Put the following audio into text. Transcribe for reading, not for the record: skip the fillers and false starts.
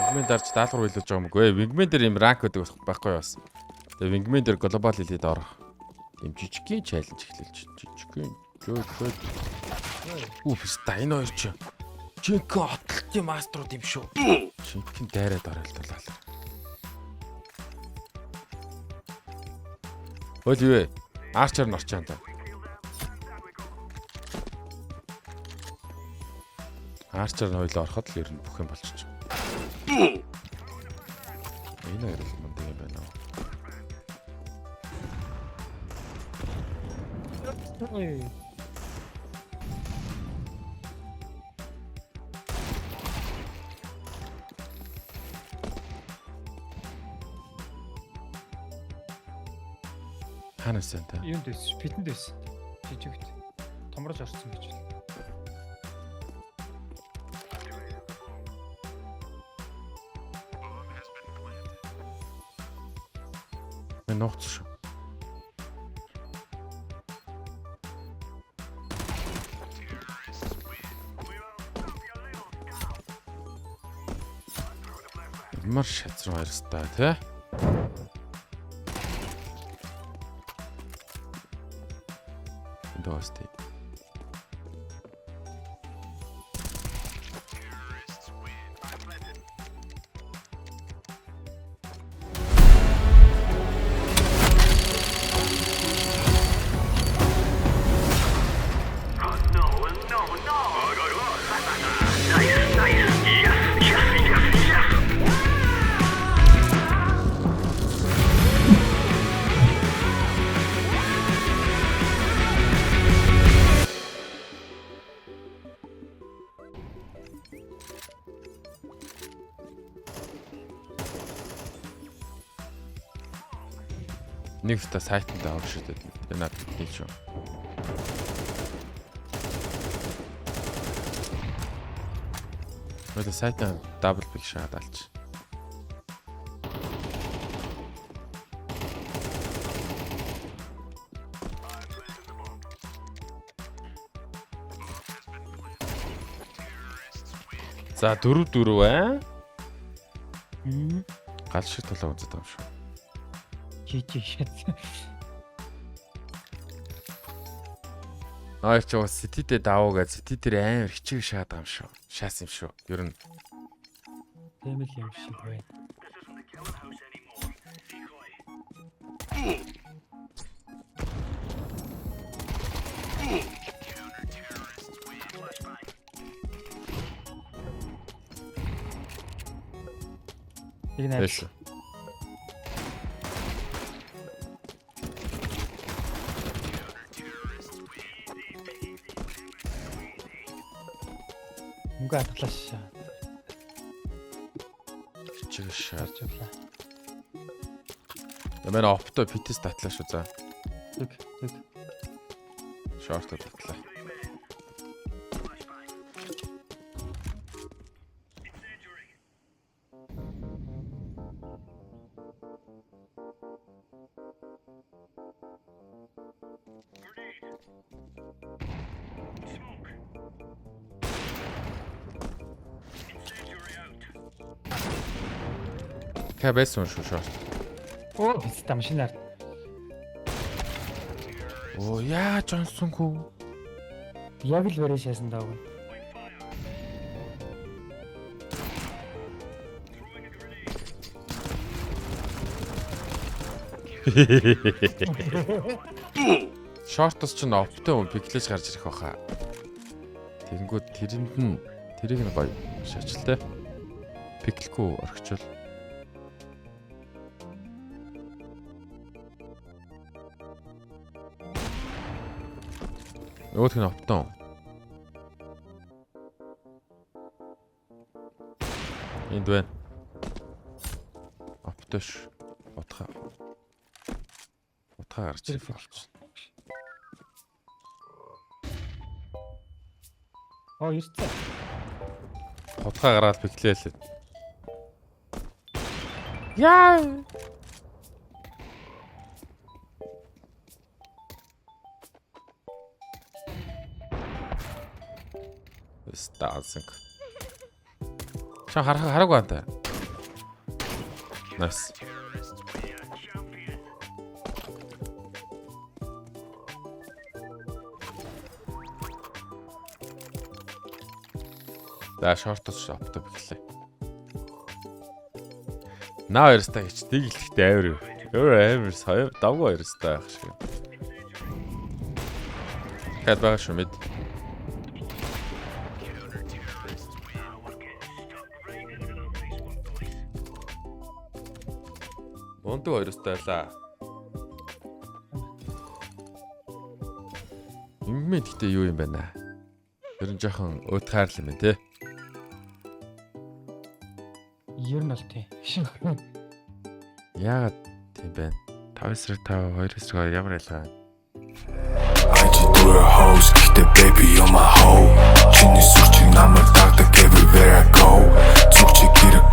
Wingman дарж даалгавар биелүүлж байгаа юм гүй. Wingman дээр юм ранк гэдэг байхгүй юу бас. Тэгээ Wingman дээр глобал элит орох. Им жижигхэн чаленж эхлэлж. Жижигхэн. Ста энэ хоёр чи. Жинхэнэ отлтын маструуд юм шүү. Жинхэнэ дайраад оролдуулаа. Хөл юу вэ? Арчер норчаан та. Арчер хоёлоо ороход л ер нь бүх юм болчих. Энэ хоёр л мундаг юм байна уу? Ой. Ханасан та. Юунд дэс? Битэнд дэс. Жижигт. Томрож орсон гэж байна. Мен нууц шүү. Ямар шатруу хайрстай тий? Доостэй. Нэг та сайтанд авах шүү дээ. Энэ над тийм шүү. Мөн сайтанд дабл пик шаад алч. За 4-4 аа. Гал шиг толоо үздэг юм шүү. Жижиг шат. Аач чаа ситидээ давуугаад сити дээр амар хичээг шаад байгаа юм шүү. Шаас юм шүү. Ер нь Тийм л юм шиг байна. Эш. Мөнгө атгалаш. Хичээг шаад. Жуулаа. Ямар опто фитнес татлаа шүү за. Тэг. Шорт татлаа. Кабэсэн шүү шорт. Оо биста машинаар. Оо яаж онсонгүй. Яг л вэрэ шаасан даа. Шортос ч оптой пиклэж гарч ирэх баха. Тэнгүүд тэрэнд нь тэрийг нь гоё шаачилтай. Пиклгүй орхичвол. Нөгөөх нь оптон. Энд байна. Оптош. Утга гарч ирэх болчих. Оо ирцээ. Утга гараад пиклээлээ. Яа. Стаасинг. Чаа хараагүй анта. Nice. За шортос шоптой биглээ. Наа хоёрстай хичдэг ихтэй авир. Өөр соёо давгүй хоёрстай байх шиг. Хэд байгаа шүү мэд. Мундаг хоёрстай байлаа. Ингэмэд гэхдээ юу юм бэ наа? Тэр нь жоохон уутгаар л юм ээ, тэ? Ер нь бол тий. Яагаад тийм бэ? 5-5 2-2 ямар ялгаа? I just do a hoes, гэхдээ baby on my hoe. Чиний сүрчиг намайг дагдаг everywhere I go. Зүг чи гэрэг